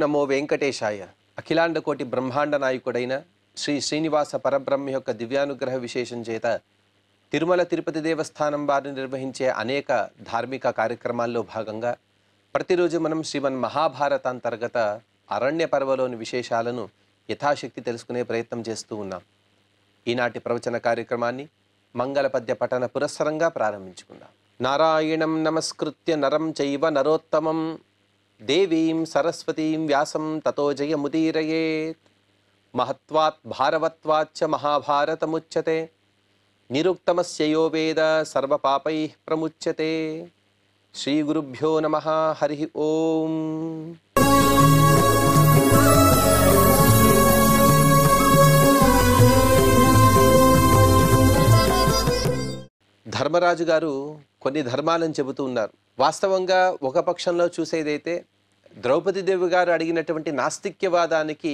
నమో వెంకటేశాయ. అఖిలాండ కోటి బ్రహ్మాండ నాయకుడైన శ్రీ శ్రీనివాస పరబ్రహ్మ యొక్క దివ్యానుగ్రహ విశేషం చేత తిరుమల తిరుపతి దేవస్థానం వారు నిర్వహించే అనేక ధార్మిక కార్యక్రమాల్లో భాగంగా ప్రతిరోజు మనం శ్రీమన్ మహాభారత అంతర్గత అరణ్య పర్వలోని విశేషాలను యథాశక్తి తెలుసుకునే ప్రయత్నం చేస్తూ ఉన్నాం. ఈనాటి ప్రవచన కార్యక్రమాన్ని మంగళ పద్య పఠన పురస్సరంగా ప్రారంభించుకుందాం. నారాయణం నమస్కృత్య నరం చైవ నరోత్తమం దేవీం సరస్వతీం వ్యాసం తతో జయముదీరయేత్. మహత్వాత్ భారవత్వాచ్చ మహాభారతముచ్యతే నిరుక్తమస్య యో వేద సర్వపాపైః ప్రముచ్యతే. శ్రీ గురుభ్యో నమః. హరి ఓం. ధర్మరాజు గారు కొన్ని ధర్మాలను చెబుతూ ఉన్నారు. వాస్తవంగా ఒక పక్షంలో చూసేదైతే ద్రౌపదీదేవి గారు అడిగినటువంటి నాస్తిక్యవాదానికి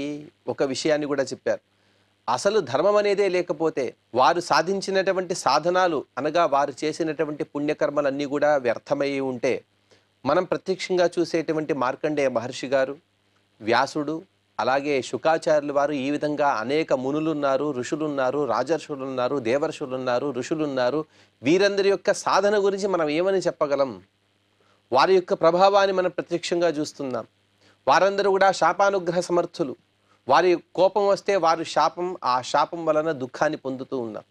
ఒక విషయాన్ని కూడా చెప్పారు. అసలు ధర్మం అనేదే లేకపోతే వారు సాధించినటువంటి సాధనాలు అనగా వారు చేసినటువంటి పుణ్యకర్మలన్నీ కూడా వ్యర్థమయ్యి ఉంటే మనం ప్రత్యక్షంగా చూసేటువంటి మార్కండేయ మహర్షి గారు, వ్యాసుడు, అలాగే శుకాచార్యుల వారు, ఈ విధంగా అనేక మునులున్నారు, ఋషులున్నారు, రాజర్షులున్నారు, దేవర్షులున్నారు, ఋషులున్నారు. వీరందరి యొక్క సాధన గురించి మనం ఏమని చెప్పగలం? వారి యొక్క ప్రభావాన్ని మనం ప్రత్యక్షంగా చూస్తున్నాం. వారందరూ కూడా శాపానుగ్రహ సమర్థులు. వారి కోపం వస్తే వారు ఆ శాపం వలన దుఃఖాన్ని పొందుతూ ఉన్నాం.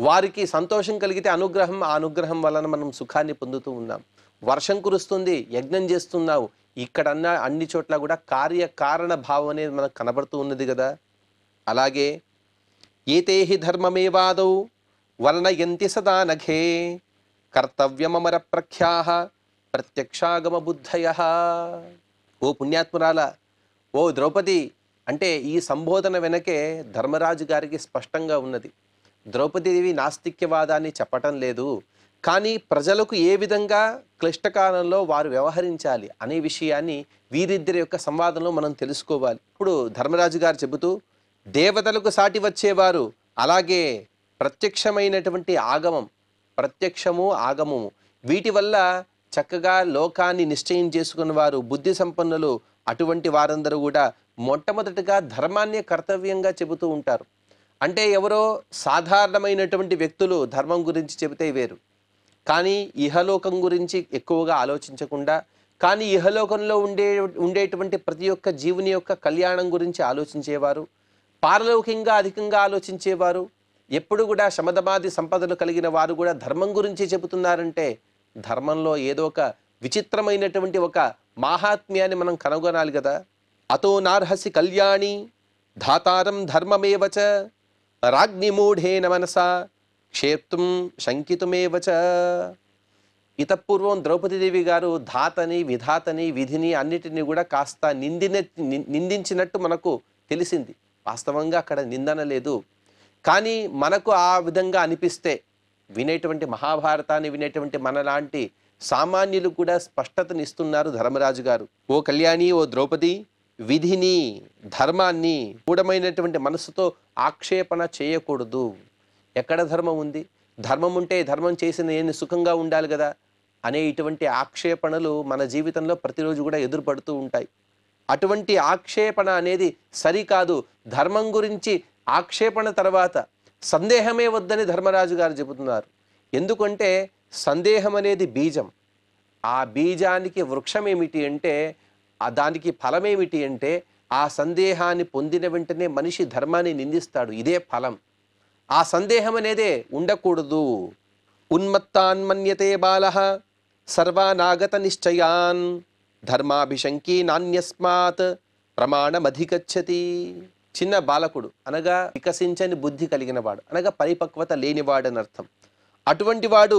వారికి సంతోషం కలిగితే అనుగ్రహం, ఆ అనుగ్రహం వలన మనం సుఖాన్ని పొందుతూ ఉన్నాం. వర్షం కురుస్తుంది, యజ్ఞం చేస్తున్నావు, ఇక్కడన్నా అన్ని చోట్ల కూడా కార్యకారణ భావం అనేది మనకు కనబడుతూ ఉన్నది కదా. అలాగే ఏతేహి ధర్మమేవాదౌ వర్ణయంతి సదా నఘే కర్తవ్యమర ప్రఖ్యాః ప్రత్యక్షాగమ బుద్ధయః. ఓ పుణ్యాత్మురాల, ఓ ద్రౌపది అంటే ఈ సంబోధన వెనకే ధర్మరాజు గారికి స్పష్టంగా ఉన్నది. ద్రౌపదీదేవి నాస్తిక్యవాదాన్ని చెప్పటం లేదు, కానీ ప్రజలకు ఏ విధంగా క్లిష్టకాలంలో వారు వ్యవహరించాలి అనే విషయాన్ని వీరిద్దరి యొక్క సంవాదంలో మనం తెలుసుకోవాలి. ఇప్పుడు ధర్మరాజు గారు చెబుతూ, దేవతలకు సాటి వచ్చేవారు, అలాగే ప్రత్యక్షమైనటువంటి ఆగమం, ప్రత్యక్షము ఆగమము, వీటి వల్ల చక్కగా లోకాన్ని నిశ్చయం చేసుకున్న వారు, బుద్ధి సంపన్నులు, అటువంటి వారందరూ కూడా మొట్టమొదటిగా ధర్మాన్నే కర్తవ్యంగా చెబుతూ ఉంటారు. అంటే ఎవరో సాధారణమైనటువంటి వ్యక్తులు ధర్మం గురించి చెబితే వేరు, కానీ ఇహలోకం గురించి ఎక్కువగా ఆలోచించకుండా, కానీ ఇహలోకంలో ఉండేటువంటి ప్రతి ఒక్క జీవుని యొక్క కళ్యాణం గురించి ఆలోచించేవారు, పారలౌకికంగా అధికంగా ఆలోచించేవారు, ఎప్పుడు కూడా శమధమాది సంపదలు కలిగిన వారు కూడా ధర్మం గురించి చెబుతున్నారంటే ధర్మంలో ఏదో ఒక విచిత్రమైనటువంటి ఒక మాహాత్మ్యాన్ని మనం కనుగొనాలి కదా. అతో నార్హసి కళ్యాణి ధాతారం ధర్మమేవచ రాజ్ఞిమూఢేన మనసా క్షేత్రం శంకితుమేవచ. ఇతపూర్వం ద్రౌపదీదేవి గారు ధాతని, విధాతని, విధిని అన్నిటినీ కూడా కాస్త నిందించినట్టు మనకు తెలిసింది. వాస్తవంగా అక్కడ నిందన లేదు, కానీ మనకు ఆ విధంగా అనిపిస్తే వినేటువంటి మహాభారతాన్ని వినేటువంటి మనలాంటి సామాన్యులు కూడా స్పష్టతనిస్తున్నారు ధర్మరాజు గారు. ఓ కళ్యాణి, ఓ ద్రౌపది, విధిని, ధర్మాన్ని మూఢమైనటువంటి మనసుతో ఆక్షేపణ చేయకూడదు. ఎక్కడ ధర్మం ఉంది? ధర్మం ఉంటే ధర్మం చేసిన నేను సుఖంగా ఉండాలి కదా అనే ఇటువంటి ఆక్షేపణలు మన జీవితంలో ప్రతిరోజు కూడా ఎదురుపడుతూ ఉంటాయి. అటువంటి ఆక్షేపణ అనేది సరికాదు. ధర్మం గురించి ఆక్షేపణ తర్వాత సందేహమే వద్దని ధర్మరాజు గారు చెబుతున్నారు. ఎందుకంటే సందేహం అనేది బీజం. ఆ బీజానికి వృక్షం ఏమిటి అంటే, దానికి ఫలమేమిటి అంటే, ఆ సందేహాన్ని పొందిన వెంటనే మనిషి ధర్మాన్ని నిందిస్తాడు. ఇదే ఫలం. ఆ సందేహం అనేదే ఉండకూడదు. ఉన్మత్తాన్ మన్యతే బాలః సర్వానాగత నిశ్చయాన్ ధర్మాభిశంకీ నాన్యస్మాత్ ప్రమాణమధిగచ్చతి. చిన్న బాలకుడు అనగా వికసించని బుద్ధి కలిగిన వాడు, అనగా పరిపక్వత లేనివాడు అని అర్థం. అటువంటి వాడు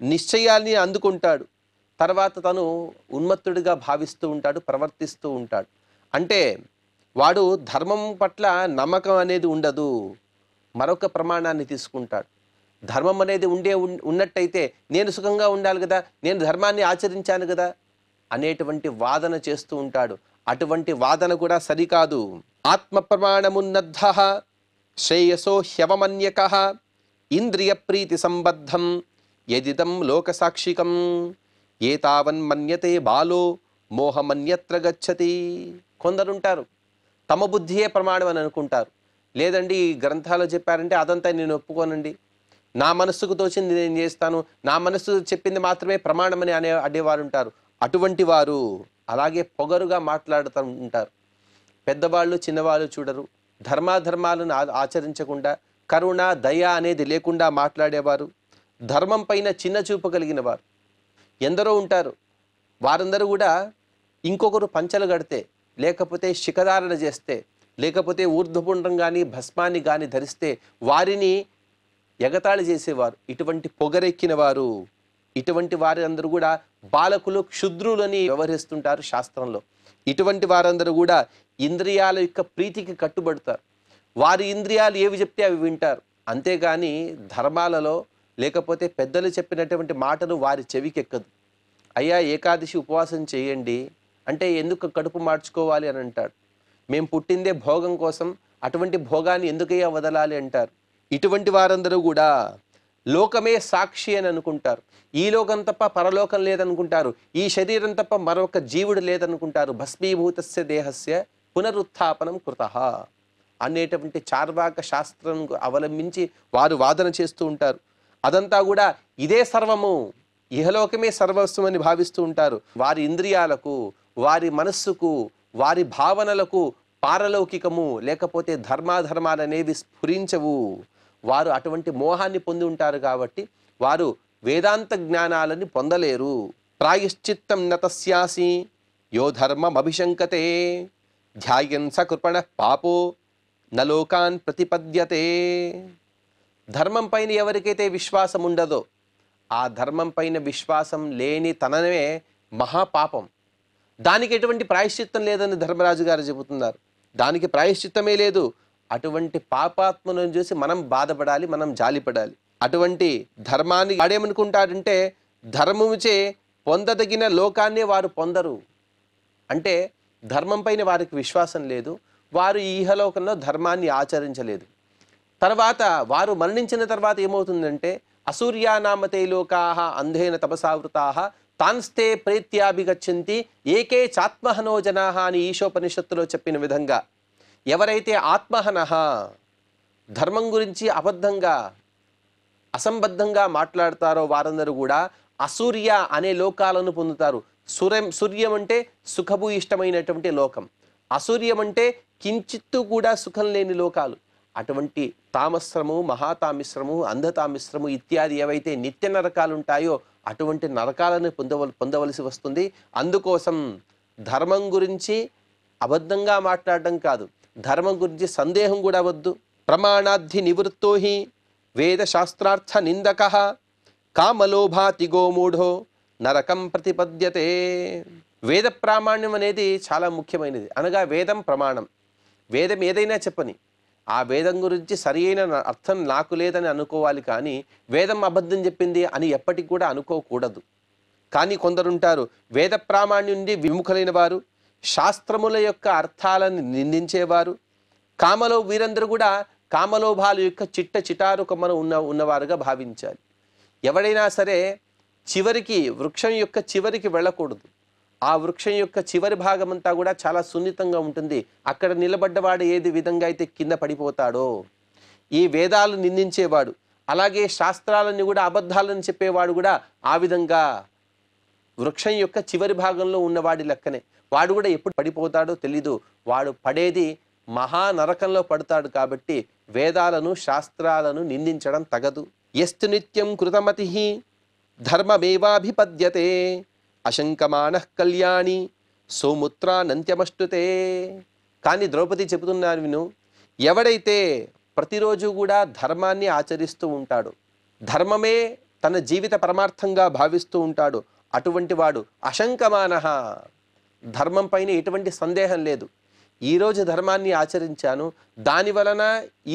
నిశ్చయాల్ని అందుకుంటాడు, తర్వాత తను ఉన్మత్తుడిగా భావిస్తూ ఉంటాడు, ప్రవర్తిస్తూ ఉంటాడు. అంటే వాడు ధర్మం పట్ల నమ్మకం అనేది ఉండదు, మరొక ప్రమాణాన్ని తీసుకుంటాడు. ధర్మం అనేది ఉన్నట్టయితే నేను సుఖంగా ఉండాలి కదా, నేను ధర్మాన్ని ఆచరించాను కదా అనేటువంటి వాదన చేస్తూ ఉంటాడు. అటువంటి వాదన కూడా సరికాదు. ఆత్మ ప్రమాణమున్నద్ధః శ్రేయసో హ్యవమన్యకః ఇంద్రియ ప్రీతి సంబద్ధం యదిదం లోకసాక్షికం ఏతావన్ మన్యతే బాలో మోహమన్యత్ర గచ్చతి. కొందరుంటారు తమ బుద్ధియే ప్రమాణం అని అనుకుంటారు. లేదండి ఈ గ్రంథాలు చెప్పారంటే అదంతా నేను ఒప్పుకోనండి, నా మనస్సుకు తోచింది నేను చేస్తాను, నా మనస్సు చెప్పింది మాత్రమే ప్రమాణమని అనేవారు ఉంటారు. అటువంటి వారు అలాగే పొగరుగా మాట్లాడుతూ ఉంటారు. పెద్దవాళ్ళు చిన్నవాళ్ళు చూడరు, ధర్మాధర్మాలను ఆచరించకుండా, కరుణ దయ అనేది లేకుండా మాట్లాడేవారు, ధర్మం పైన చిన్న చూపు కలిగిన వారు ఎందరో ఉంటారు. వారందరూ కూడా ఇంకొకరు పంచలు కడితే, లేకపోతే శిఖధారణ చేస్తే, లేకపోతే ఊర్ధ్వపుండ్రం కానీ భస్మాన్ని కానీ ధరిస్తే వారిని ఎగతాళి చేసేవారు. ఇటువంటి పొగరెక్కిన వారు, ఇటువంటి వారి అందరూ కూడా బాలకులు, క్షుద్రులని వ్యవహరిస్తుంటారు శాస్త్రంలో. ఇటువంటి వారందరూ కూడా ఇంద్రియాల యొక్క ప్రీతికి కట్టుబడతారు. వారి ఇంద్రియాలు ఏవి చెప్తే అవి వింటారు. అంతేగాని ధర్మాలలో లేకపోతే పెద్దలు చెప్పినటువంటి మాటలు వారి చెవికి ఎక్కదు. అయ్యా ఏకాదశి ఉపవాసం చేయండి అంటే ఎందుకు కడుపు మార్చుకోవాలి అని అంటాడు. మేము పుట్టిందే భోగం కోసం, అటువంటి భోగాన్ని ఎందుకయ్యా వదలాలి అంటారు. ఇటువంటి వారందరూ కూడా లోకమే సాక్షి అని అనుకుంటారు. ఈ లోకం తప్ప పరలోకం లేదనుకుంటారు. ఈ శరీరం తప్ప మరొక జీవుడు లేదనుకుంటారు. భస్మీభూతస్య దేహస్య పునరుత్థాపనం కృతః అనేటువంటి చార్వాక శాస్త్రం అవలంబించి వారు వాదన చేస్తూ ఉంటారు. అదంతా కూడా ఇదే సర్వము, ఇహలోకమే సర్వస్వం అని భావిస్తూ ఉంటారు. వారి ఇంద్రియాలకు, వారి మనస్సుకు, వారి భావనలకు పారలౌకికము లేకపోతే ధర్మాధర్మాలనేవి స్ఫురించవు. వారు అటువంటి మోహాన్ని పొంది ఉంటారు కాబట్టి వారు వేదాంత జ్ఞానాలని పొందలేరు. ప్రాయశ్చిత్తం నతస్యాసి యో ధర్మమభిశంకతే ధ్యాయన్ సకృపణ పాపో నలోకాన్ ప్రతిపద్యతే. ధర్మం పైన ఎవరికైతే విశ్వాసం ఉండదో, ఆ ధర్మం పైన విశ్వాసం లేని తనమే మహాపాపం. దానికి ఎటువంటి ప్రాయశ్చిత్తం లేదని ధర్మరాజు గారు చెబుతున్నారు. దానికి ప్రాయశ్చిత్తమే లేదు. అటువంటి పాపాత్మను చూసి మనం బాధపడాలి, మనం జాలిపడాలి. అటువంటి ధర్మాన్ని వాడేమనుకుంటాడంటే ధర్మముచే పొందదగిన లోకాన్నే వారు పొందరు. అంటే ధర్మం పైన వారికి విశ్వాసం లేదు, వారు ఈ ఇహలోకంలో ధర్మాన్ని ఆచరించలేదు. తర్వాత వారు మరణించిన తర్వాత ఏమవుతుందంటే అసూర్యానామతే లోకాః అంధేన తపసావృతాః తాన్స్తే ప్రేత్యాభిగచ్చంతి ఏకే చాత్మహనో జనాః అని ఈశోపనిషత్తులో చెప్పిన విధంగా ఎవరైతే ఆత్మహనః ధర్మం గురించి అబద్ధంగా అసంబద్ధంగా మాట్లాడతారో వారందరూ కూడా అసూర్య అనే లోకాలను పొందుతారు. సూర్యం అంటే సుఖభూ ఇష్టమైనటువంటి లోకం, అసూర్యం అంటే కించిత్తు కూడా సుఖం లేని లోకాలు. అటువంటి తామస్రము, మహాతామిశ్రము, అంధతామిశ్రము ఇత్యాది ఏవైతే నిత్య నరకాలు ఉంటాయో అటువంటి నరకాలను పొందవలసి వస్తుంది. అందుకోసం ధర్మం గురించి అబద్ధంగా మాట్లాడడం కాదు, ధర్మం గురించి సందేహం కూడా వద్దు. ప్రమాణాద్ధి నివృత్తో హి వేద శాస్త్రార్థ నిందకః కామలోభాతి గోమూఢో నరకం ప్రతిపద్యతే. వేద ప్రామాణ్యం అనేది చాలా ముఖ్యమైనది. అనగా వేదం ప్రమాణం. వేదం ఏదైనా చెప్పని ఆ వేదం గురించి సరి అయిన అర్థం నాకు లేదని అనుకోవాలి, కానీ వేదం అబద్ధం చెప్పింది అని ఎప్పటికి కూడా అనుకోకూడదు. కానీ కొందరుంటారు వేద ప్రామాణ్యం నుండి విముఖులైన వారు, శాస్త్రముల యొక్క అర్థాలను నిందించేవారు, కామలో వీరందరూ కూడా కామలోభాలు యొక్క చిటారు కొమ్మను ఉన్నవారుగా భావించాలి. ఎవడైనా సరే చివరికి వృక్షం యొక్క చివరికి వెళ్ళకూడదు. ఆ వృక్షం యొక్క చివరి భాగమంతా కూడా చాలా సున్నితంగా ఉంటుంది. అక్కడ నిలబడ్డవాడు ఏది విధంగా అయితే కింద పడిపోతాడో, ఈ వేదాలు నిందించేవాడు, అలాగే శాస్త్రాలని కూడా అబద్ధాలను చెప్పేవాడు కూడా ఆ విధంగా వృక్షం యొక్క చివరి భాగంలో ఉన్నవాడి లెక్కనే. వాడు కూడా ఎప్పుడు పడిపోతాడో తెలీదు. వాడు పడేది మహా నరకంలో పడతాడు. కాబట్టి వేదాలను శాస్త్రాలను నిందించడం తగదు. యస్తు నిత్యం కృతమతి ధర్మమేవాభిపద్యతే అశంకమానః కళ్యాణి సౌముత్రానంత్యమష్టుతే. కానీ ద్రౌపది చెబుతున్నారు విను, ఎవడైతే ప్రతిరోజు కూడా ధర్మాన్ని ఆచరిస్తూ ఉంటాడో, ధర్మమే తన జీవిత పరమార్థంగా భావిస్తూ ఉంటాడు, అటువంటి వాడు అశంకమానః, ధర్మం పైన ఎటువంటి సందేహం లేదు. ఈరోజు ధర్మాన్ని ఆచరించాను, దాని వలన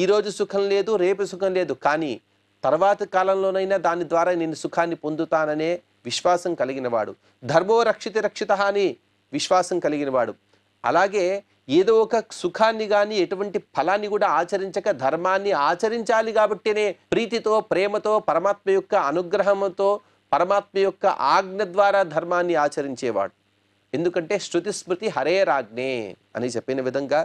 ఈరోజు సుఖం లేదు, రేపు సుఖం లేదు, కానీ తర్వాత కాలంలోనైనా దాని ద్వారా నేను సుఖాన్ని పొందుతాననే విశ్వాసం కలిగినవాడు, ధర్మో రక్షిత అని విశ్వాసం కలిగినవాడు. అలాగే ఏదో ఒక సుఖాన్ని కానీ ఎటువంటి ఫలాన్ని కూడా ఆచరించక ధర్మాన్ని ఆచరించాలి కాబట్టినే ప్రీతితో, ప్రేమతో, పరమాత్మ యొక్క అనుగ్రహంతో, పరమాత్మ యొక్క ఆజ్ఞ ద్వారా ధర్మాన్ని ఆచరించేవాడు. ఎందుకంటే శృతి స్మృతి హరేరాజ్ఞే అని చెప్పిన విధంగా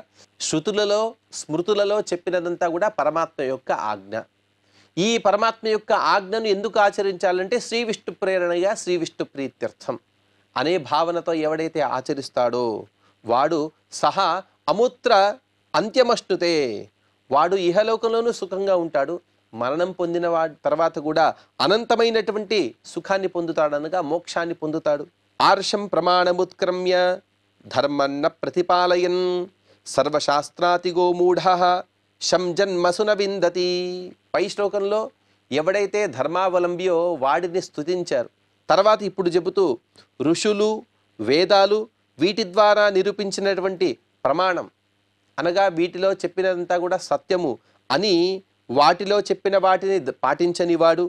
శృతులలో స్మృతులలో చెప్పినదంతా కూడా పరమాత్మ యొక్క ఆజ్ఞ. ఈ పరమాత్మ యొక్క ఆజ్ఞను ఎందుకు ఆచరించాలంటే శ్రీ విష్ణు ప్రేరణగా శ్రీ విష్ణు ప్రీత్యర్థం అనే భావనతో ఎవడైతే ఆచరిస్తాడో వాడు సహా అముత్ర అంత్యమష్టుతే, వాడు ఇహలోకంలోనూ సుఖంగా ఉంటాడు, మరణం పొందిన తర్వాత కూడా అనంతమైనటువంటి సుఖాన్ని పొందుతాడనగా మోక్షాన్ని పొందుతాడు. ఆర్షం ప్రమాణముత్క్రమ్య ధర్మన్న ప్రతిపాలయన్ సర్వశాస్త్రాతిగో మూఢ శం జన్మసున విందతి. పై శ్లోకంలో ఎవడైతే ధర్మావలంబియో వాడిని స్తుతించారు. తర్వాత ఇప్పుడు చెబుతూ ఋషులు వేదాలు వీటి ద్వారా నిరూపించినటువంటి ప్రమాణం అనగా వీటిలో చెప్పినంతా కూడా సత్యము అని వాటిలో చెప్పిన వాటిని పాటించనివాడు,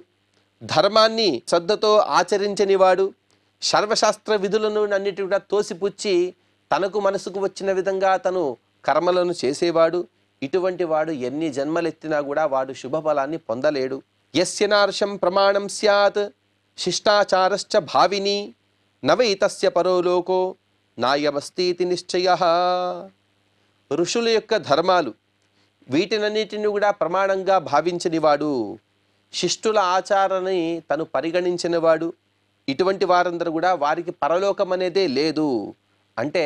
ధర్మాన్ని శ్రద్ధతో ఆచరించనివాడు, సర్వశాస్త్ర విధులను అన్నిటి కూడా తోసిపుచ్చి తనకు మనసుకు వచ్చిన విధంగా తను కర్మలను చేసేవాడు, ఇటువంటి వాడు ఎన్ని జన్మలెత్తినా కూడా వాడు శుభఫలాన్ని పొందలేడు. యస్యనార్షం ప్రమాణం స్యాత్ శిష్టాచారశ్చ భావిని నవైతస్య పరోలోకో నాయమస్తీతి నిశ్చయః. ఋషుల యొక్క ధర్మాలు వీటినన్నిటిని కూడా ప్రమాణంగా భావించనివాడు, శిష్టుల ఆచారాన్ని తను పరిగణించినవాడు, ఇటువంటి వారందరూ కూడా వారికి పరలోకం అనేదే లేదు. అంటే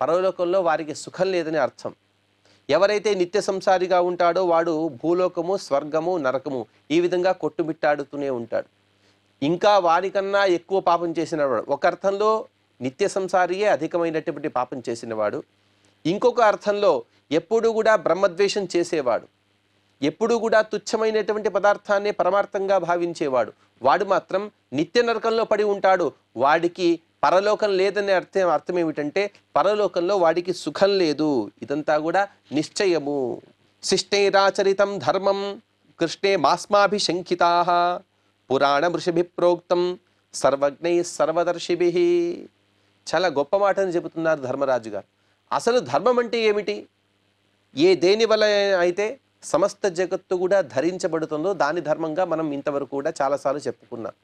పరలోకంలో వారికి సుఖం లేదని అర్థం. ఎవరైతే నిత్య సంసారిగా ఉంటాడో వాడు భూలోకము స్వర్గము నరకము ఈ విధంగా కొట్టుమిట్టాడుతూనే ఉంటాడు. ఇంకా వారికన్నా ఎక్కువ పాపం చేసినవాడు, ఒక అర్థంలో నిత్య సంసారియే అధికమైనటువంటి పాపం చేసినవాడు, ఇంకొక అర్థంలో ఎప్పుడు కూడా బ్రహ్మద్వేషం చేసేవాడు, ఎప్పుడు కూడా తుచ్చమైనటువంటి పదార్థాన్ని పరమార్థంగా భావించేవాడు, వాడు మాత్రం నిత్య నరకంలో పడి ఉంటాడు. వాడికి పరలోకం లేదనే అర్థం ఏమిటంటే పరలోకంలో వాడికి సుఖం లేదు. ఇదంతా కూడా నిశ్చయము. శిష్టైరాచరితం ధర్మం కృష్ణే మాస్మాభిశంకితాః పురాణమృషిభిః ప్రోక్తం సర్వజ్ఞై సర్వదర్శిభిః. చాలా గొప్ప మాటని చెబుతున్నారు ధర్మరాజు గారు. అసలు ధర్మం అంటే ఏమిటి? దేని వల్ల అయితే సమస్త జగత్తు కూడా ధరించబడుతుందో దాని ధర్మంగా మనం ఇంతవరకు కూడా చాలాసార్లు చెప్పుకున్నాం.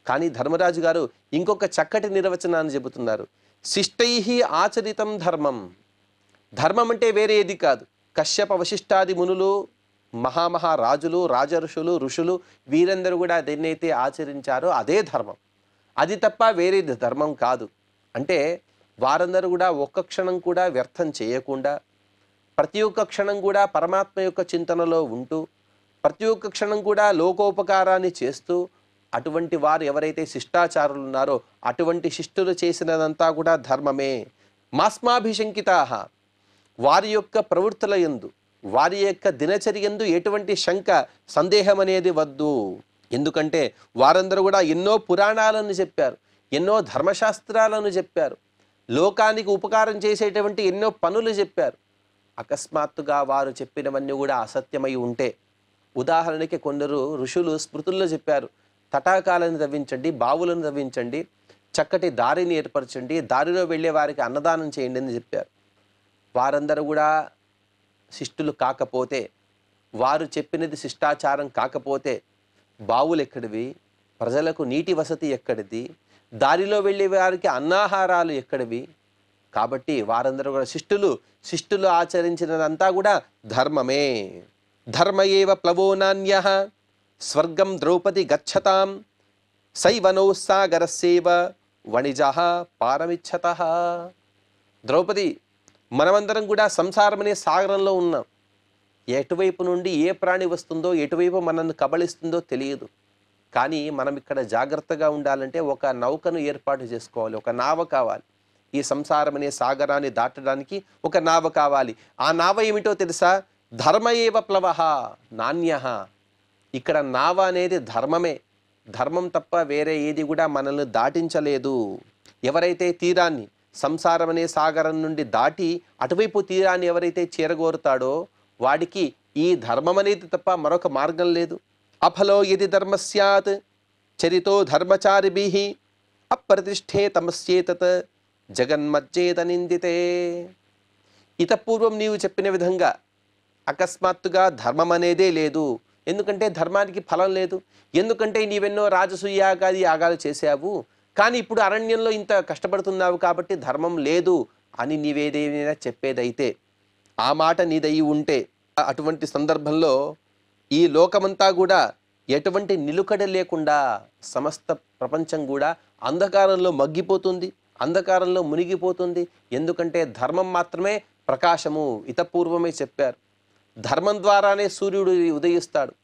కానీ ధర్మరాజు గారు ఇంకొక చక్కటి నిర్వచనాన్ని చెబుతున్నారు. శిష్టైః ఆచరితం ధర్మం. ధర్మం అంటే వేరే ఏది కాదు. కశ్యప వశిష్ఠాది మునులు, మహామహారాజులు, రాజఋషులు, ఋషులు వీరందరూ కూడా దేన్నైతే ఆచరించారో అదే ధర్మం. అది తప్ప వేరేది ధర్మం కాదు. అంటే వారందరూ కూడా ఒక్క క్షణం కూడా వ్యర్థం చేయకుండా, ప్రతి ఒక్క క్షణం కూడా పరమాత్మ యొక్క చింతనలో ఉంటూ, ప్రతి ఒక్క క్షణం కూడా లోకోపకారాన్ని చేస్తూ, అటువంటి వారు ఎవరైతే శిష్టాచారులు ఉన్నారో అటువంటి శిష్టులు చేసినదంతా కూడా ధర్మమే. మాస్మాభిశంకితాః. వారి యొక్క ప్రవృత్తుల యందు, వారి యొక్క దినచర్యందు ఎటువంటి శంక సందేహం అనేది వద్దు. ఎందుకంటే వారందరూ కూడా ఎన్నో పురాణాలను చెప్పారు, ఎన్నో ధర్మశాస్త్రాలను చెప్పారు, లోకానికి ఉపకారం చేసేటువంటి ఎన్నో పనులు చెప్పారు. అకస్మాత్తుగా వారు చెప్పినవన్నీ కూడా అసత్యమై ఉంటే, ఉదాహరణకి కొందరు ఋషులు స్మృతుల్లో చెప్పారు, తటాకాలను తవ్వించండి, బావులను తవ్వించండి, చక్కటి దారిని ఏర్పరచండి, దారిలో వెళ్ళే వారికి అన్నదానం చేయండి అని చెప్పారు. వారందరూ కూడా శిష్టులు కాకపోతే, వారు చెప్పినది శిష్టాచారం కాకపోతే బావులు ఎక్కడివి, ప్రజలకు నీటి వసతి ఎక్కడిది, దారిలో వెళ్ళే వారికి అన్నాహారాలు ఎక్కడివి? కాబట్టి వారందరూ కూడా శిష్టులు ఆచరించినదంతా కూడా ధర్మమే. ధర్మ ఏవ ప్లవో నాన్యః స్వర్గం ద్రౌపది గచ్చతాం సైవనౌ సాగరస్యేవ వణిజః పారమిచ్చతః. ద్రౌపది, మనమందరం కూడా సంసారం అనే సాగరంలో ఉన్నాం. ఎటువైపు నుండి ఏ ప్రాణి వస్తుందో, ఎటువైపు మనల్ని కబళిస్తుందో తెలియదు. కానీ మనం ఇక్కడ జాగ్రత్తగా ఉండాలంటే ఒక నౌకను ఏర్పాటు చేసుకోవాలి, ఒక నావ కావాలి. ఈ సంసారం అనే సాగరాన్ని దాటడానికి ఒక నావ కావాలి. ఆ నావ ఏమిటో తెలుసా? ధర్మ ఏవ ప్లవః నాన్యః. ఇక్కడ నావ అనేది ధర్మమే. ధర్మం తప్ప వేరే ఏది కూడా మనల్ని దాటించలేదు. ఎవరైతే తీరాన్ని, సంసారం అనే సాగరం నుండి దాటి అటువైపు తీరాన్ని ఎవరైతే చేరగోరుతాడో వాడికి ఈ ధర్మం అనేది తప్ప మరొక మార్గం లేదు. అఫలో యది ధర్మ స్యాత్ చరితో ధర్మచారిభిః అప్రతిష్ఠే తమస్యేతత్ జగన్మజ్జేత నిందితే. ఇతపూర్వం నీవు చెప్పిన విధంగా అకస్మాత్తుగా ధర్మం అనేదే లేదు. ఎందుకంటే ధర్మానికి ఫలం లేదు. ఎందుకంటే నీవెన్నో రాజసూయాగాది యాగాలు చేశావు, కానీ ఇప్పుడు అరణ్యంలో ఇంత కష్టపడుతున్నావు కాబట్టి ధర్మం లేదు అని నీవేదైనా చెప్పేదైతే, ఆ మాట నీదయి ఉంటే, అటువంటి సందర్భంలో ఈ లోకమంతా కూడా ఎటువంటి నిలుకడ లేకుండా సమస్త ప్రపంచం కూడా అంధకారంలో మగ్గిపోతుంది, అంధకారంలో మునిగిపోతుంది. ఎందుకంటే ధర్మం మాత్రమే ప్రకాశము. ఇతపూర్వమే చెప్పారు, ధర్మం ద్వారానే సూర్యుడు ఉదయిస్తాడు.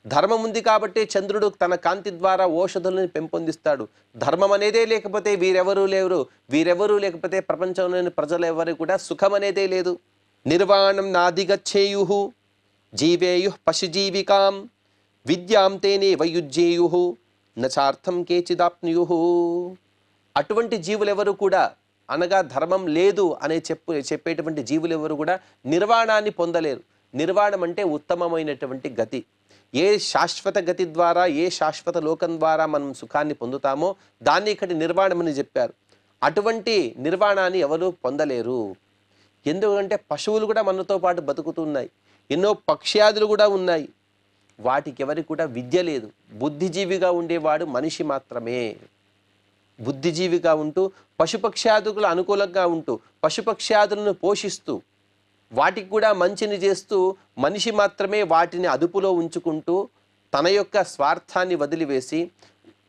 ధర్మం ఉంది కాబట్టి చంద్రుడు తన కాంతి ద్వారా ఓషధులను పెంపొందిస్తాడు. ధర్మం అనేదే లేకపోతే వీరెవరూ లేకపోతే ప్రపంచంలోని ప్రజలు ఎవరు కూడా సుఖం అనేదే లేదు. నిర్వాణం నాదిగచ్చేయు జీవేయు పశుజీవికాం విద్యాం తేనే వయుజ్యేయు నచార్థం కేచిదాప్నుయు. అటువంటి జీవులెవరు కూడా, అనగా ధర్మం లేదు అనే చెప్పేటువంటి జీవులెవరు కూడా నిర్వాణాన్ని పొందలేరు. నిర్వాణం అంటే ఉత్తమమైనటువంటి గతి. ఏ శాశ్వత గతి ద్వారా, ఏ శాశ్వత లోకం ద్వారా మనం సుఖాన్ని పొందుతామో దాన్ని ఇక్కడ నిర్వాణమని చెప్పారు. అటువంటి నిర్వాణాన్ని ఎవరు పొందలేరు. ఎందుకంటే పశువులు కూడా మనతో పాటు బతుకుతున్నాయి, ఎన్నో పక్ష్యాదులు కూడా ఉన్నాయి. వాటికి ఎవరికి కూడా విద్య లేదు. బుద్ధిజీవిగా ఉండేవాడు మనిషి మాత్రమే. బుద్ధిజీవిగా ఉంటూ పశుపక్ష్యాదులకు అనుకూలంగా ఉంటూ పశుపక్ష్యాదులను పోషిస్తూ వాటికి కూడా మంచిని చేస్తూ మనిషి మాత్రమే వాటిని అదుపులో ఉంచుకుంటూ తన యొక్క స్వార్థాన్ని వదిలివేసి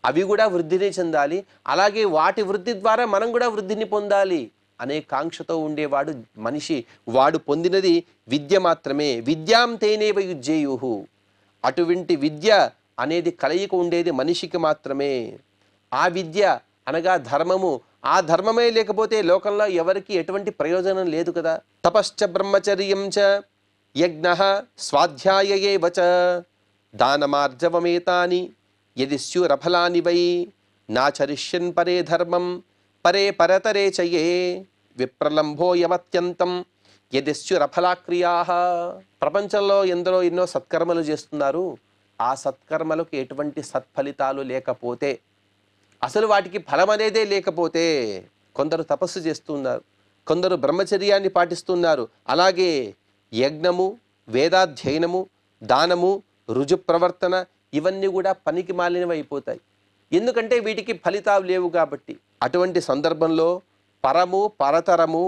అవి కూడా వృద్ధిని చెందాలి, అలాగే వాటి వృద్ధి ద్వారా మనం కూడా వృద్ధిని పొందాలి అనే కాంక్షతో ఉండేవాడు మనిషి. వాడు పొందినది విద్య మాత్రమే. విద్యాం తేనేవ యుజ్యేయు. అటువంటి విద్య అనేది కలయిక ఉండేది మనిషికి మాత్రమే. ఆ విద్య అనగా ధర్మము. ఆ ధర్మమే లేకపోతే లోకంలో ఎవరికి ఎటువంటి ప్రయోజనం లేదు కదా. తపశ్చ బ్రహ్మచర్యం చ యజ్ఞః స్వాధ్యాయేవ చ దానమార్జవమేతాని యది స్యురఫలాని వై నాచరిష్యన్ పరే ధర్మం పరే పరతరే చయే విప్రలంభోయమత్యంతం యది స్యురఫలాక్రియాః. ప్రపంచంలో ఎన్నో సత్కర్మలు చేస్తున్నారు. ఆ సత్కర్మలకు ఎటువంటి సత్ఫలితాలు లేకపోతే, అసలు వాటికి ఫలం అనేదే లేకపోతే, కొందరు తపస్సు చేస్తున్నారు, కొందరు బ్రహ్మచర్యాన్ని పాటిస్తున్నారు, అలాగే యజ్ఞము, వేదాధ్యయనము, దానము, రుజు ప్రవర్తన ఇవన్నీ కూడా పనికి మాలినవి అయిపోతాయి. ఎందుకంటే వీటికి ఫలితాలు లేవు కాబట్టి. అటువంటి సందర్భంలో పరము, పరతరము,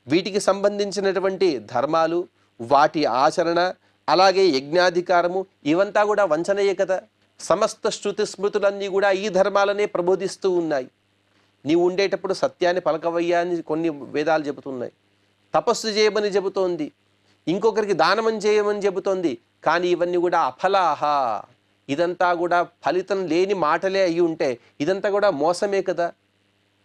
వీటికి సంబంధించినటువంటి ధర్మాలు, వాటి ఆచరణ, అలాగే యజ్ఞాధికారము ఇవంతా కూడా వంచనయే కదా. సమస్త శృతి స్మృతులన్నీ కూడా ఈ ధర్మాలనే ప్రబోధిస్తూ ఉన్నాయి. నీవు ఉండేటప్పుడు సత్యాన్ని పలకవయ్యా అని కొన్ని వేదాలు చెబుతున్నాయి, తపస్సు చేయమని చెబుతోంది, ఇంకొకరికి దానమని చేయమని చెబుతోంది. కానీ ఇవన్నీ కూడా అఫలాహ, ఇదంతా కూడా ఫలితం లేని మాటలే అయి ఉంటే ఇదంతా కూడా మోసమే కదా.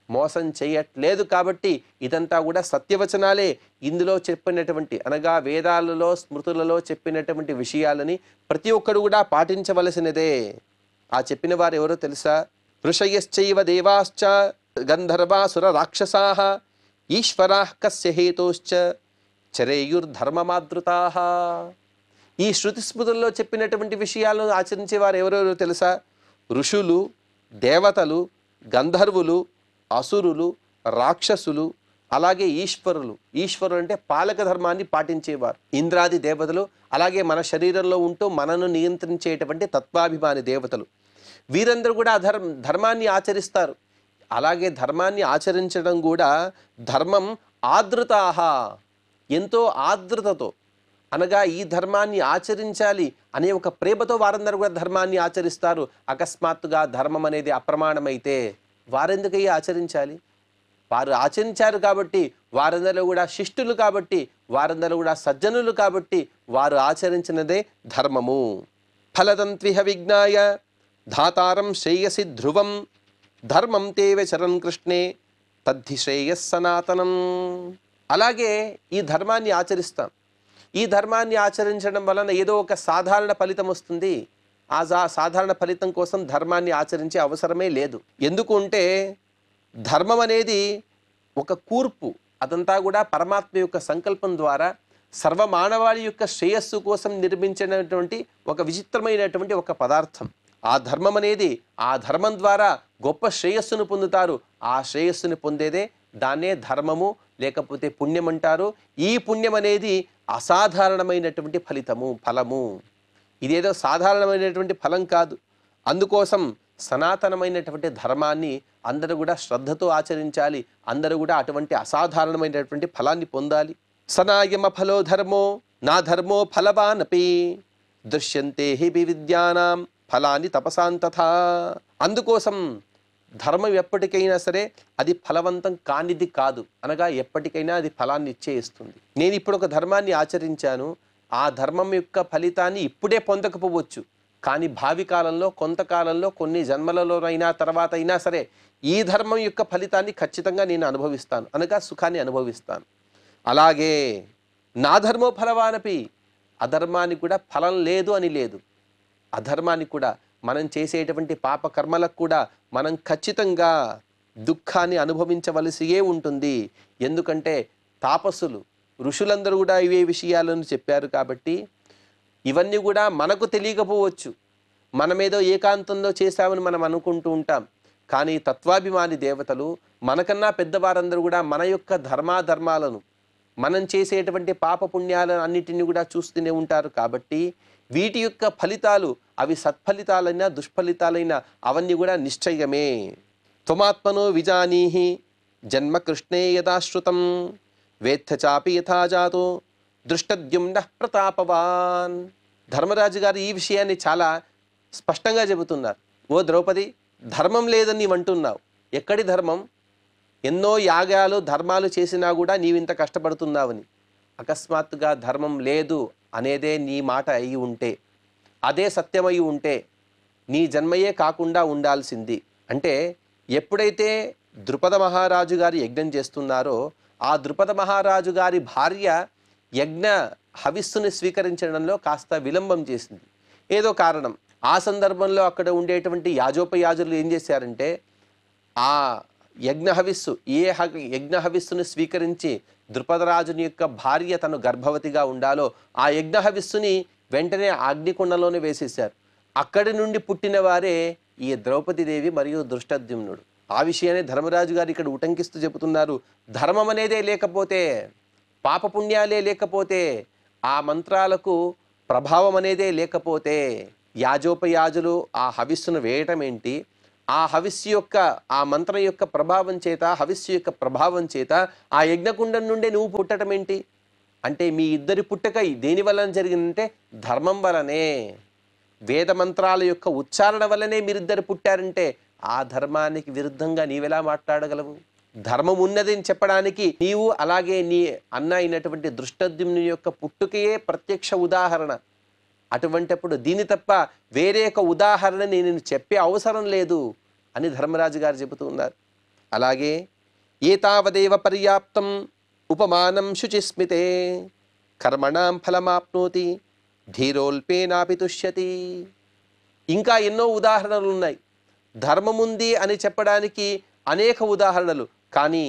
మోసం చేయట్లేదు కాబట్టి ఇదంతా కూడా సత్యవచనాలే. ఇందులో చెప్పినటువంటి అనగా వేదాలలో స్మృతులలో చెప్పినటువంటి విషయాలని ప్రతి ఒక్కరు కూడా పాటించవలసినదే. ఆ చెప్పిన వారు ఎవరో తెలుసా? ఋషయశ్చైవ దేవాశ్చ గంధర్వాసుర రాక్షసాః ఈశ్వరాః కస్య హేతోశ్చ చరేయుర్ధర్మమాదృతాః. ఈ శృతి స్మృతుల్లో చెప్పినటువంటి విషయాలను ఆచరించేవారు ఎవరెవరో తెలుసా? ఋషులు, దేవతలు, గంధర్వులు, అసురులు, రాక్షసులు, అలాగే ఈశ్వరులు. ఈశ్వరులు అంటే పాలక ధర్మాన్ని పాటించేవారు. ఇంద్రాది దేవతలు, అలాగే మన శరీరంలో ఉంటూ మనను నియంత్రించేటువంటి తత్వాభిమాని దేవతలు. వీరందరూ కూడా ధర్మాన్ని ఆచరిస్తారు. అలాగే ధర్మాన్ని ఆచరించడం కూడా ధర్మం ఆదృతాహ, ఎంతో ఆదృతతో, అనగా ఈ ధర్మాన్ని ఆచరించాలి అనే ఒక ప్రేమతో వారందరూ కూడా ధర్మాన్ని ఆచరిస్తారు. అకస్మాత్తుగా ధర్మం అనేది అప్రమాణమైతే వారెందుకయ్యి ఆచరించాలి? వారు ఆచరించారు కాబట్టి, వారందరూ కూడా శిష్టులు కాబట్టి, వారందరూ కూడా సజ్జనులు కాబట్టి వారు ఆచరించినదే ధర్మము. ఫలతంత్విహ విజ్ఞాయ ధాతారం శ్రేయసి ధ్రువం ధర్మం తేవ చరన్ కృష్ణే తద్ధి శ్రేయస్ సనాతనం. అలాగే ఈ ధర్మాన్ని ఆచరిస్తాం. ఈ ధర్మాన్ని ఆచరించడం వలన ఏదో ఒక సాధారణ ఫలితం వస్తుంది. ఆ సాధారణ ఫలితం కోసం ధర్మాన్ని ఆచరించే అవసరమే లేదు. ఎందుకు అంటే ధర్మం అనేది ఒక కూర్పు. అదంతా కూడా పరమాత్మ యొక్క సంకల్పం ద్వారా సర్వమానవాళి యొక్క శ్రేయస్సు కోసం నిర్మించినటువంటి ఒక విచిత్రమైనటువంటి ఒక పదార్థం. ఆ ధర్మం అనేది, ఆ ధర్మం ద్వారా గొప్ప శ్రేయస్సును పొందుతారు. ఆ శ్రేయస్సుని పొందేదే దాన్నే ధర్మము లేకపోతే పుణ్యం అంటారు. ఈ పుణ్యం అనేది అసాధారణమైనటువంటి ఫలము. ఇదేదో సాధారణమైనటువంటి ఫలం కాదు. అందుకోసం సనాతనమైనటువంటి ధర్మాన్ని అందరూ కూడా శ్రద్ధతో ఆచరించాలి. అందరూ కూడా అటువంటి అసాధారణమైనటువంటి ఫలాన్ని పొందాలి. సనాయమ ఫలో ధర్మో నా ధర్మో ఫలవానపి దృశ్యంతే హి విద్యానాం ఫలాని తపసాంతథా. అందుకోసం ధర్మం ఎప్పటికైనా సరే అది ఫలవంతం కానిది కాదు, అనగా ఎప్పటికైనా అది ఫలాన్ని ఇచ్చేస్తుంది. నేను ఇప్పుడు ఒక ధర్మాన్ని ఆచరించాను, ఆ ధర్మం యొక్క ఫలితాన్ని ఇప్పుడే పొందకపోవచ్చు, కానీ భావి కాలంలో కొంతకాలంలో కొన్ని జన్మలలోనైనా తర్వాత అయినా సరే ఈ ధర్మం యొక్క ఫలితాన్ని ఖచ్చితంగా నేను అనుభవిస్తాను, అనగా సుఖాన్ని అనుభవిస్తాను. అలాగే నా ధర్మో ఫలవానపి, అధర్మానికి కూడా ఫలం లేదు అని లేదు. అధర్మానికి కూడా మనం చేసేటువంటి పాపకర్మలకు కూడా మనం ఖచ్చితంగా దుఃఖాన్ని అనుభవించవలసియే ఉంటుంది. ఎందుకంటే తాపస్సులు ఋషులందరూ కూడా ఇవే విషయాలను చెప్పారు కాబట్టి ఇవన్నీ కూడా మనకు తెలియకపోవచ్చు. మనమేదో ఏకాంతంలో చేశామని మనం అనుకుంటూ ఉంటాం, కానీ తత్వాభిమాని దేవతలు మనకన్నా పెద్దవారందరూ కూడా మన యొక్క ధర్మాధర్మాలను, మనం చేసేటువంటి పాపపుణ్యాలను అన్నిటిని కూడా చూస్తూనే ఉంటారు. కాబట్టి వీటి యొక్క ఫలితాలు అవి సత్ఫలితాలైనా దుష్ఫలితాలైనా అవన్నీ కూడా నిశ్చయమే. త్వమాత్మనో విజానీహి జన్మ కృష్ణే యథాశ్రుతం వేత్థ చాపి యథాజాతో దృష్టద్యుమ్నః ప్రతాపవాన్. ధర్మరాజు గారు ఈ విషయాన్ని చాలా స్పష్టంగా చెబుతున్నారు. ఓ ద్రౌపది, ధర్మం లేదని నీవు అంటున్నావు. ఎక్కడి ధర్మం? ఎన్నో యాగాలు ధర్మాలు చేసినా కూడా నీవింత కష్టపడుతున్నావని. అకస్మాత్తుగా ధర్మం లేదు అనేదే నీ మాట అయి ఉంటే, అదే సత్యమై ఉంటే నీ జన్మయే కాకుండా ఉండాల్సింది. అంటే ఎప్పుడైతే ద్రుపద మహారాజు గారు యజ్ఞం చేస్తున్నారో ఆ ద్రుపద మహారాజు గారి భార్య యజ్ఞ హవిస్సుని స్వీకరించడంలో కాస్త విలంబం చేసింది, ఏదో కారణం. ఆ సందర్భంలో అక్కడ ఉండేటువంటి యాజోపయాజులు ఏం చేశారంటే ఆ యజ్ఞహవిస్సు యజ్ఞహవిస్సును స్వీకరించి ద్రుపదరాజుని యొక్క భార్య తను గర్భవతిగా ఉండాలో ఆ యజ్ఞహవిస్సుని వెంటనే అగ్నికుండంలోనే వేసేశారు. అక్కడి నుండి పుట్టిన వారే ఈ ద్రౌపదీదేవి మరియు దృష్టద్యుమ్నుడు. ఆ విషయాన్ని ధర్మరాజు గారు ఇక్కడ ఉటంకిస్తూ చెబుతున్నారు. ధర్మం అనేదే లేకపోతే, పాపపుణ్యాలే లేకపోతే, ఆ మంత్రాలకు ప్రభావం అనేదే లేకపోతే యాజోపయాజులు ఆ హవిస్సును వేయటం ఏంటి? ఆ హవిస్సు యొక్క ఆ మంత్రం యొక్క ప్రభావం చేత, హవిస్సు యొక్క ప్రభావం చేత ఆ యజ్ఞకుండం నుండే నువ్వు పుట్టడం ఏంటి? అంటే మీ ఇద్దరి పుట్టక దేని వలన జరిగిందంటే ధర్మం వలనే, వేద మంత్రాల యొక్క ఉచ్చారణ వల్లనే మీరిద్దరు పుట్టారంటే ఆ ధర్మానికి విరుద్ధంగా నీవెలా మాట్లాడగలవు? ధర్మం ఉన్నదని చెప్పడానికి నీవు అలాగే నీ అన్న అయినటువంటి దృష్టద్యుమ్ని యొక్క పుట్టుకయే ప్రత్యక్ష ఉదాహరణ. అటువంటిప్పుడు దీని తప్ప వేరే ఒక ఉదాహరణ నేను చెప్పే అవసరం లేదు అని ధర్మరాజు గారు చెబుతూ ఉన్నారు. అలాగే ఏతావదేవ పర్యాప్తం ఉపమానం శుచిస్మితే కర్మణాం ఫలమాప్నోతి ధీరోల్పేనాపి తుష్యతి. ఇంకా ఎన్నో ఉదాహరణలు ఉన్నాయి. ధర్మముంది అని చెప్పడానికి అనేక ఉదాహరణలు, కానీ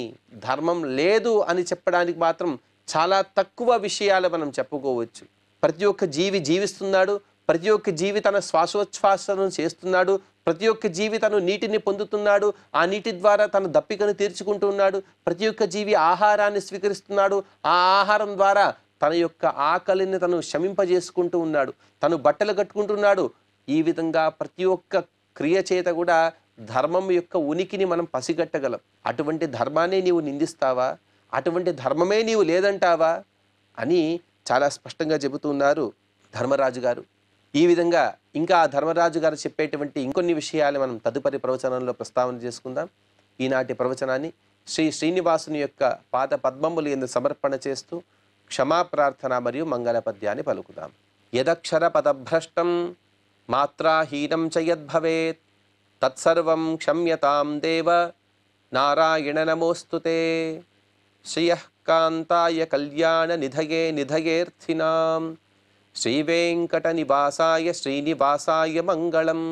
ధర్మం లేదు అని చెప్పడానికి మాత్రం చాలా తక్కువ విషయాలు మనం చెప్పుకోవచ్చు. ప్రతి ఒక్క జీవి జీవిస్తున్నాడు, ప్రతి ఒక్క జీవి తన శ్వాసోచ్ఛ్వాసను చేస్తున్నాడు, ప్రతి ఒక్క జీవి తను నీటిని పొందుతున్నాడు, ఆ నీటి ద్వారా తన దప్పికను తీర్చుకుంటున్నాడు, ప్రతి ఒక్క జీవి ఆహారాన్ని స్వీకరిస్తున్నాడు, ఆ ఆహారం ద్వారా తన యొక్క ఆకలిని తను శమింపజేసుకుంటూ ఉన్నాడు, తను బట్టలు కట్టుకుంటున్నాడు. ఈ విధంగా ప్రతి ఒక్క క్రియ చేత కూడా ధర్మం యొక్క ఉనికిని మనం పసిగట్టగలం. అటువంటి ధర్మాన్ని నీవు నిందిస్తావా? అటువంటి ధర్మమే నీవు లేదంటావా అని చాలా స్పష్టంగా చెబుతున్నారు ధర్మరాజు గారు. ఈ విధంగా ఇంకా ధర్మరాజు గారు చెప్పేటువంటి ఇంకొన్ని విషయాలు మనం తదుపరి ప్రవచనంలో ప్రస్తావన చేసుకుందాం. ఈనాటి ప్రవచనాన్ని శ్రీ శ్రీనివాసుని యొక్క పాద పద్మములు యందు సమర్పణ చేస్తూ క్షమాప్రార్థన మరియు మంగళ పద్యాన్ని పలుకుదాం. యదక్షర పదభ్రష్టం మాత్రాహీనం చ యద్భవేత్ తత్సర్వం క్షమ్యతాం దేవ నారాయణ నమోస్తుతే. శ్రియః కాంతాయ కళ్యాణ నిధయే నిధయేర్థినాం శ్రీవేంకట నివాసాయ శ్రీనివాసాయ మంగళం.